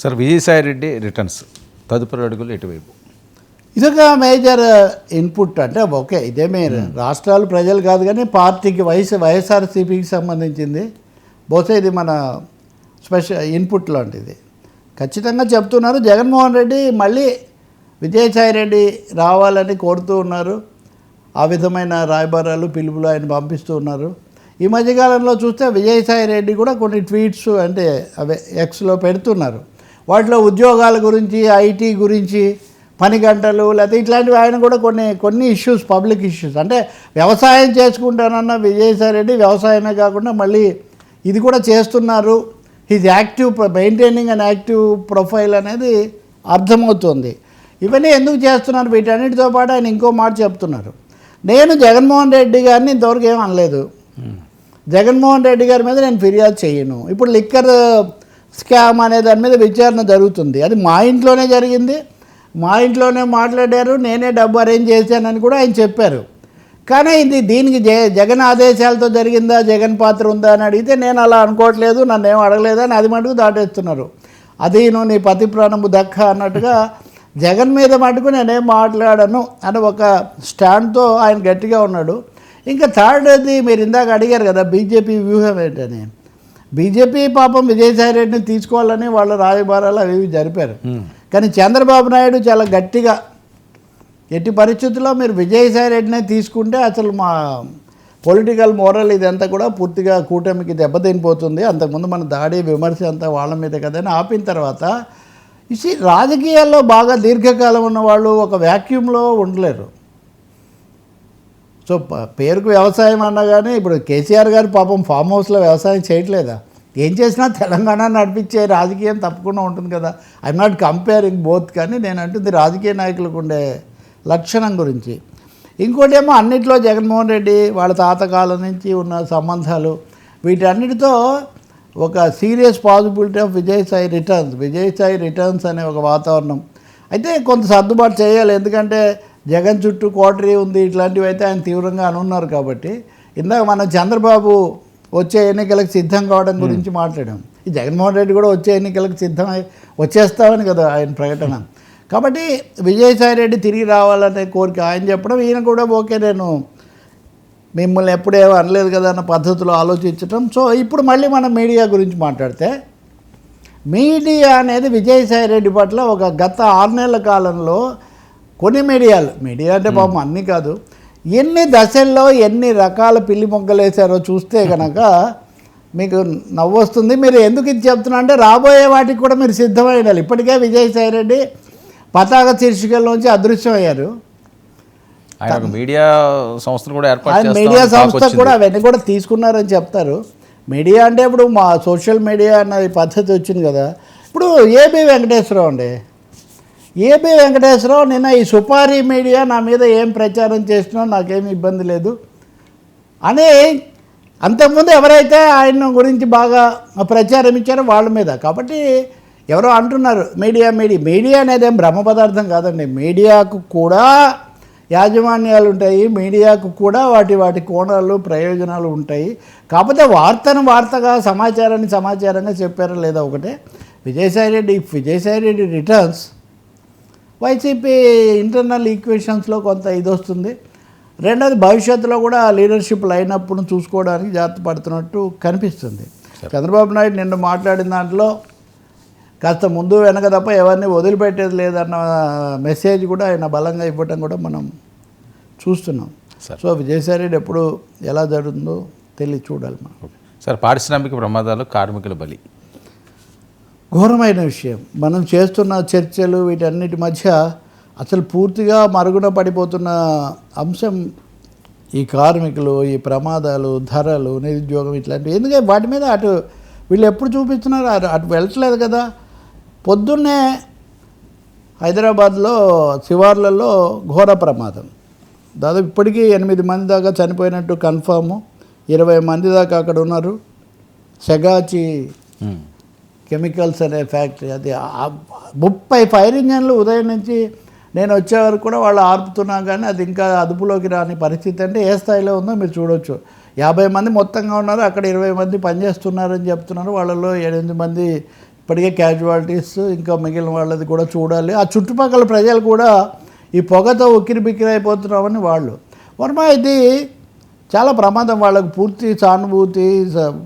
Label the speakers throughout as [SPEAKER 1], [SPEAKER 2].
[SPEAKER 1] Sir Vijayasai Reddy returns తదుపరి అడుగులు ఎటువైపు?
[SPEAKER 2] ఇదొక మేజర్ ఇన్పుట్. అంటే ఓకే, ఇదేమే రాష్ట్రాలు ప్రజలు కాదు కానీ పార్టీకి వైఎస్ఆర్సీపీకి సంబంధించింది. బహుశా ఇది మన స్పెషల్ ఇన్పుట్ లాంటిది. ఖచ్చితంగా చెప్తున్నారు. జగన్మోహన్ రెడ్డి మళ్ళీ విజయసాయి రెడ్డి రావాలని కోరుతూ ఉన్నారు. ఆ విధమైన రాయబారాలు పిలుపులు ఆయన పంపిస్తూ ఉన్నారు. ఈ మధ్యకాలంలో చూస్తే విజయసాయి రెడ్డి కూడా కొన్ని ట్వీట్స్ అంటే అవే ఎక్స్లో పెడుతున్నారు. వాటిలో ఉద్యోగాల గురించి, ఐటీ గురించి, పని గంటలు, లేకపోతే ఇట్లాంటివి ఆయన కూడా కొన్ని ఇష్యూస్, పబ్లిక్ ఇష్యూస్. అంటే వ్యవసాయం చేసుకుంటానన్న విజయసాయి రెడ్డి వ్యవసాయమే కాకుండా మళ్ళీ ఇది కూడా చేస్తున్నారు. His active, maintaining and active profile అనేది అర్థమవుతుంది. ఇవన్నీ ఎందుకు చేస్తున్నారు? వీటన్నిటితో పాటు ఆయన ఇంకో మాట చెప్తున్నారు. నేను జగన్మోహన్ రెడ్డి గారిని ఇంతవరకు ఏం అనలేదు. జగన్మోహన్ రెడ్డి గారి మీద నేను ఫిర్యాదు చేయను. ఇప్పుడు లిక్కర్ స్కామ్ అనే దాని మీద విచారణ జరుగుతుంది. అది మా ఇంట్లోనే జరిగింది, మా ఇంట్లోనే మాట్లాడారు, నేనే డబ్బు అరేంజ్ చేశానని కూడా ఆయన చెప్పారు. కానీ దీనికి జగన్ ఆదేశాలతో జరిగిందా, జగన్ పాత్ర ఉందా అని అడిగితే నేను అలా అనుకోవట్లేదు, నన్ను ఏం అడగలేదని అది మటుకు దాటేస్తున్నారు. అది నువ్వు నీ పతి ప్రాణము దక్క అన్నట్టుగా జగన్ మీద మటుకు నేనేం మాట్లాడను అని ఒక స్టాండ్తో ఆయన గట్టిగా ఉన్నాడు. ఇంకా థర్డ్ది మీరు ఇందాక అడిగారు కదా, బీజేపీ వ్యూహం ఏంటని. బీజేపీ పాపం విజయసాయి రెడ్డిని తీసుకోవాలని వాళ్ళ రాయబారాలు అవి జరిపారు. కానీ చంద్రబాబు నాయుడు చాలా గట్టిగా ఎట్టి పరిస్థితుల్లో మీరు విజయసాయి రెడ్డినే తీసుకుంటే అసలు మా పొలిటికల్ మోరల్ ఇదంతా కూడా పూర్తిగా కూటమికి దెబ్బతినిపోతుంది, అంతకుముందు మన దాడి విమర్శ అంతా వాళ్ళ మీద కదని ఆపిన తర్వాత రాజకీయాల్లో బాగా దీర్ఘకాలం ఉన్నవాళ్ళు ఒక వ్యాక్యూమ్లో ఉండలేరు. సో పేరుకు వ్యవసాయం అన్నా కానీ ఇప్పుడు కేసీఆర్ గారు పాపం ఫామ్ హౌస్లో వ్యవసాయం చేయట్లేదా? ఏం చేసినా తెలంగాణ నడిపించే రాజకీయం తప్పకుండా ఉంటుంది కదా. ఐఎమ్ నాట్ కంపేరింగ్ బోత్, కానీ నేను అంటుంది రాజకీయ నాయకులకు ఉండే లక్షణం గురించి. ఇంకోటేమో అన్నిట్లో జగన్మోహన్ రెడ్డి వాళ్ళ తాతకాలం నుంచి ఉన్న సంబంధాలు, వీటన్నిటితో ఒక serious possibility of Vijayasai returns అనే ఒక వాతావరణం. అయితే కొంత సర్దుబాటు చేయాలి, ఎందుకంటే జగన్ చుట్టూ కోటరీ ఉంది, ఇట్లాంటివి అయితే ఆయన తీవ్రంగా అనున్నారు. కాబట్టి ఇందాక మనం చంద్రబాబు వచ్చే ఎన్నికలకు సిద్ధం కావడం గురించి మాట్లాడాం. ఈ జగన్మోహన్ రెడ్డి కూడా వచ్చే ఎన్నికలకు వచ్చేస్తామని కదా ఆయన ప్రకటన. కాబట్టి విజయసాయి రెడ్డి తిరిగి రావాలనే కోరిక ఆయన చెప్పడం, ఈయన కూడా ఓకే నేను మిమ్మల్ని ఎప్పుడేమో అనలేదు కదా అన్న పద్ధతిలో ఆలోచించడం. సో ఇప్పుడు మళ్ళీ మనం మీడియా గురించి మాట్లాడితే, మీడియా అనేది విజయసాయి రెడ్డి పట్ల ఒక గత 6 నెలల కాలంలో కొన్ని మీడియా అంటే పాపం అన్నీ కాదు, ఎన్ని దశల్లో ఎన్ని రకాల పిల్లి మొగ్గలు వేశారో చూస్తే కనుక మీకు నవ్వొస్తుంది. మీరు ఎందుకు ఇది చెప్తున్నా అంటే రాబోయే వాటికి కూడా మీరు సిద్ధమై ఉండాలి. ఇప్పటికే విజయసాయి రెడ్డి పతాక శీర్షికల్లోంచి అదృశ్యం అయ్యారు.
[SPEAKER 1] మీడియా సంస్థను కూడా
[SPEAKER 2] మీడియా సంస్థ కూడా అవన్నీ కూడా తీసుకున్నారని చెప్తారు. మీడియా అంటే ఇప్పుడు మా సోషల్ మీడియా అన్న పద్ధతి వచ్చింది కదా. ఇప్పుడు ఏబి వెంకటేశ్వరరావు నిన్న ఈ సుపారీ మీడియా నా మీద ఏం ప్రచారం చేసినా నాకేమి ఇబ్బంది లేదు అని, అంతకుముందు ఎవరైతే ఆయన గురించి బాగా ప్రచారం ఇచ్చారో వాళ్ళ మీద. కాబట్టి ఎవరో అంటున్నారు మీడియా అనేది ఏం బ్రహ్మ పదార్థం కాదండి. మీడియాకు కూడా యాజమాన్యాలు ఉంటాయి, మీడియాకు కూడా వాటి కోణాలు ప్రయోజనాలు ఉంటాయి. కాకపోతే వార్తగా సమాచారంగా చెప్పారా లేదా ఒకటే. Vijayasai Reddy returns YCP internal ఈక్వేషన్స్లో కొంత ఇది వస్తుంది. రెండోది భవిష్యత్తులో కూడా లీడర్షిప్ లైనప్ను చూసుకోవడానికి జాగ్రత్త పడుతున్నట్టు కనిపిస్తుంది. చంద్రబాబు నాయుడు నిన్న మాట్లాడిన దాంట్లో కాస్త ముందు వెనక తప్ప ఎవరిని వదిలిపెట్టేది లేదన్న మెసేజ్ కూడా ఆయన బలంగా ఇవ్వటం కూడా మనం చూస్తున్నాం. సో విజయసాయి రెడ్డి ఎప్పుడు ఎలా జరుగుతుందో చూడాలి మనం.
[SPEAKER 1] సార్, పారిశ్రామిక ప్రమాదాలు, కార్మికుల బలి
[SPEAKER 2] ఘోరమైన విషయం. మనం చేస్తున్న చర్చలు వీటన్నిటి మధ్య అసలు పూర్తిగా మరుగున పడిపోతున్న అంశం ఈ కార్మికులు, ఈ ప్రమాదాలు, ధరలు, నిరుద్యోగం ఇట్లాంటివి. ఎందుకంటే వాటి మీద వీళ్ళు ఎప్పుడు చూపిస్తున్నారు, అటు వెళ్ళట్లేదు కదా. పొద్దున్నే హైదరాబాద్లో శివార్లలో ఘోర ప్రమాదం, దాదాపు ఇప్పటికీ 8 మంది దాకా చనిపోయినట్టు కన్ఫాము. 20 మంది దాకా అక్కడ ఉన్నారు. సెగాచి కెమికల్స్ అనే ఫ్యాక్టరీ, అది 30 ఫైర్ ఇంజన్లు ఉదయం నుంచి నేను వచ్చే వరకు కూడా వాళ్ళు ఆర్పుతున్నా కానీ అది ఇంకా అదుపులోకి రాని పరిస్థితి. అంటే ఏ స్థాయిలో ఉందో మీరు చూడవచ్చు. 50 మంది మొత్తంగా ఉన్నారు, అక్కడ 20 మంది పనిచేస్తున్నారని చెప్తున్నారు. వాళ్ళలో 8 మంది ఇప్పటికే క్యాజువాలిటీస్ ఇంకా మిగిలిన వాళ్ళది కూడా చూడాలి. ఆ చుట్టుపక్కల ప్రజలు కూడా ఈ పొగతో ఉక్కిరి బిక్కిరి అయిపోతున్నామని వాళ్ళు. వర్మ ఇది చాలా ప్రమాదం. వాళ్ళకు పూర్తి సానుభూతి,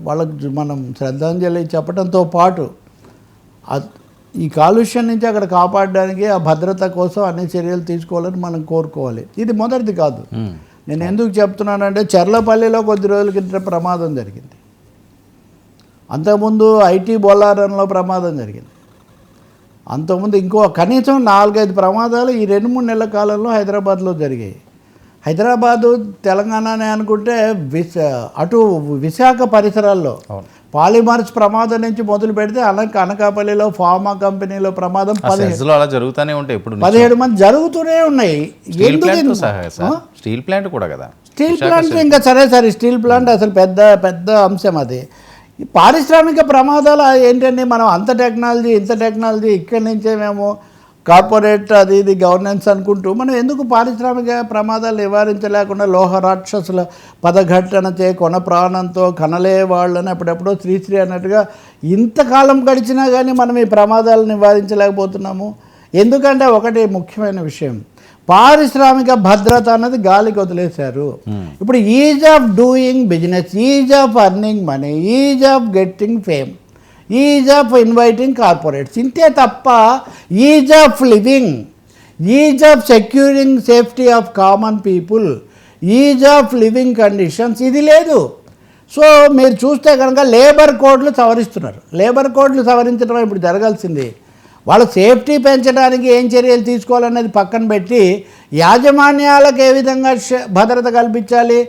[SPEAKER 2] వాళ్ళకు మనం శ్రద్ధాంజలి చెప్పడంతో పాటు ఈ కాలుష్యం నుంచి అక్కడ కాపాడడానికి ఆ భద్రత కోసం అన్ని చర్యలు తీసుకోవాలని మనం కోరుకోవాలి. ఇది మొదటిది కాదు. నేను ఎందుకు చెప్తున్నానంటే చర్లపల్లిలో కొద్ది రోజుల కింద ప్రమాదం జరిగింది. అంతకుముందు ఐటీ బొల్లారంలో ప్రమాదం జరిగింది. అంతకుముందు ఇంకో కనీసం 4-5 ప్రమాదాలు ఈ 2-3 నెలల కాలంలో హైదరాబాద్లో జరిగాయి. హైదరాబాదు తెలంగాణనే అనుకుంటే అటు విశాఖ పరిసరాల్లో పాలిమర్స్ ప్రమాదం నుంచి మొదలు పెడితే అనకాపల్లిలో ఫార్మా కంపెనీలో ప్రమాదం 17 మంది జరుగుతూనే ఉన్నాయి.
[SPEAKER 1] స్టీల్ ప్లాంట్ కూడా కదా,
[SPEAKER 2] స్టీల్ ప్లాంట్ ఇంకా సరే స్టీల్ ప్లాంట్ అసలు పెద్ద పెద్ద అంశం. అది పారిశ్రామిక ప్రమాదాలు ఏంటండి, మనం అంత టెక్నాలజీ ఇంత టెక్నాలజీ ఇక్కడి నుంచే మేము కార్పొరేట్ అది ఇది గవర్నెన్స్ అనుకుంటూ మనం ఎందుకు పారిశ్రామిక ప్రమాదాలు నివారించలేకుండా లోహ రాక్షసుల పదఘట్టన చే కొన ప్రాణంతో కనలే వాళ్ళని అప్పుడెప్పుడో శ్రీశ్రీ అన్నట్టుగా ఇంతకాలం గడిచినా కానీ మనం ఈ ప్రమాదాలు నివారించలేకపోతున్నాము. ఎందుకంటే ఒకటి ముఖ్యమైన విషయం, పారిశ్రామిక భద్రత అన్నది గాలికి వదిలేశారు. ఇప్పుడు is of doing business, is of earning money, is of getting fame, is of inviting corporates, ఇంతే తప్ప is of living, is of securing safety of common people, is of living conditions ఇది లేదు. సో మీరు చూస్తే కనుక labour కోడ్లు సవరిస్తున్నారు. Labour కోడ్లు సవరించడం ఇప్పుడు జరగాల్సింది. వాళ్ళ సేఫ్టీ పెంచడానికి ఏం చర్యలు తీసుకోవాలనేది పక్కన పెట్టి యాజమాన్యాలకు ఏ విధంగా భద్రత కల్పించాలి,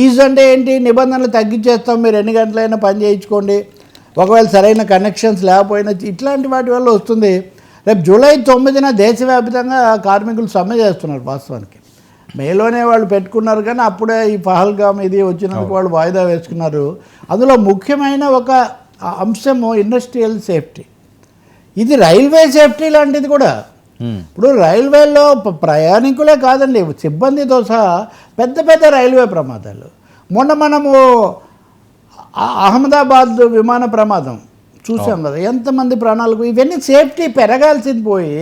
[SPEAKER 2] ఈజ్ అంటే ఏంటి, నిబంధనలు తగ్గించేస్తాం, మీరు ఎన్ని గంటలైనా పని చేయించుకోండి, ఒకవేళ సరైన కనెక్షన్స్ లేకపోయినా, ఇట్లాంటి వాటి వల్ల వస్తుంది. రేపు జూలై 9న దేశవ్యాప్తంగా కార్మికులు సమ్మె చేస్తున్నారు. వాస్తవానికి మేలోనే వాళ్ళు పెట్టుకున్నారు, కానీ అప్పుడే ఈ పహల్గామ్ ఇది వచ్చినందుకు వాళ్ళు వాయిదా వేసుకున్నారు. అందులో ముఖ్యమైన ఒక అంశము ఇండస్ట్రియల్ సేఫ్టీ. ఇది రైల్వే సేఫ్టీ లాంటిది కూడా. ఇప్పుడు రైల్వేలో ప్రయాణికులే కాదండి, సిబ్బందితో సహా పెద్ద పెద్ద రైల్వే ప్రమాదాలు. మొన్న మనము అహ్మదాబాద్ విమాన ప్రమాదం చూసాం కదా, ఎంతమంది ప్రాణాలకు. ఇవన్నీ సేఫ్టీ పెరగాల్సింది పోయి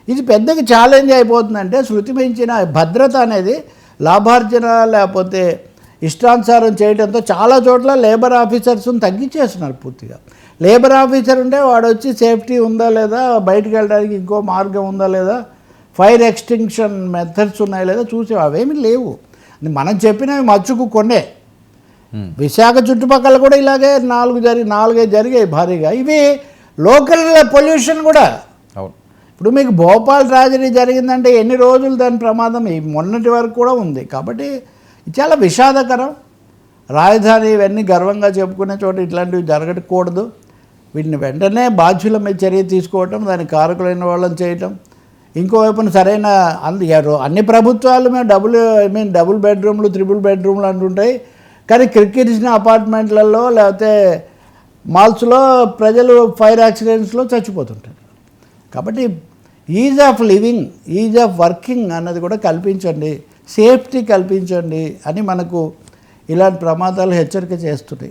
[SPEAKER 2] ఇది పెద్దగా ఛాలెంజ్ అయిపోతుందంటే శృతి మించిన భద్రత అనేది లాభార్జన లేకపోతే ఇష్టానుసారం చేయడంతో చాలా చోట్ల లేబర్ ఆఫీసర్స్ని తగ్గించేస్తున్నారు పూర్తిగా. లేబర్ ఆఫీసర్ ఉంటే వాడు వచ్చి సేఫ్టీ ఉందా లేదా, బయటకు వెళ్ళడానికి ఇంకో మార్గం ఉందా లేదా, ఫైర్ ఎక్స్టింక్షన్ మెథడ్స్ ఉన్నాయా లేదా చూసి అవేమీ లేవు. మనం చెప్పినవి మచ్చుకు కొన్నే. విశాఖ చుట్టుపక్కల కూడా ఇలాగే 4 జరిగాయి భారీగా. ఇవి లోకల్ పొల్యూషన్ కూడా. ఇప్పుడు మీకు భోపాల్ ట్రాజడీ జరిగిందంటే ఎన్ని రోజులు దాని ప్రమాదం మొన్నటి వరకు కూడా ఉంది. కాబట్టి ఇది చాలా విషాదకరం. రాజధాని ఇవన్నీ గర్వంగా చెప్పుకునే చోట ఇట్లాంటివి జరగకూడదు. వీటిని వెంటనే బాధ్యుల మీద చర్య తీసుకోవటం, దానికి కారకులైన వాళ్ళని చేయటం. ఇంకోవైపున సరైన అన్ని ప్రభుత్వాలు మేము డబుల్ బెడ్రూమ్లు 3 బెడ్రూమ్లు అంటుంటాయి, కానీ క్రికెట్స్ని అపార్ట్మెంట్లలో లేకపోతే మాల్స్లో ప్రజలు ఫైర్ యాక్సిడెంట్స్లో చచ్చిపోతుంటారు. కాబట్టి is of living, is of working అన్నది కూడా కల్పించండి, సేఫ్టీ కల్పించండి అని మనకు ఇలాంటి ప్రమాదాలు హెచ్చరిక చేస్తున్నాయి.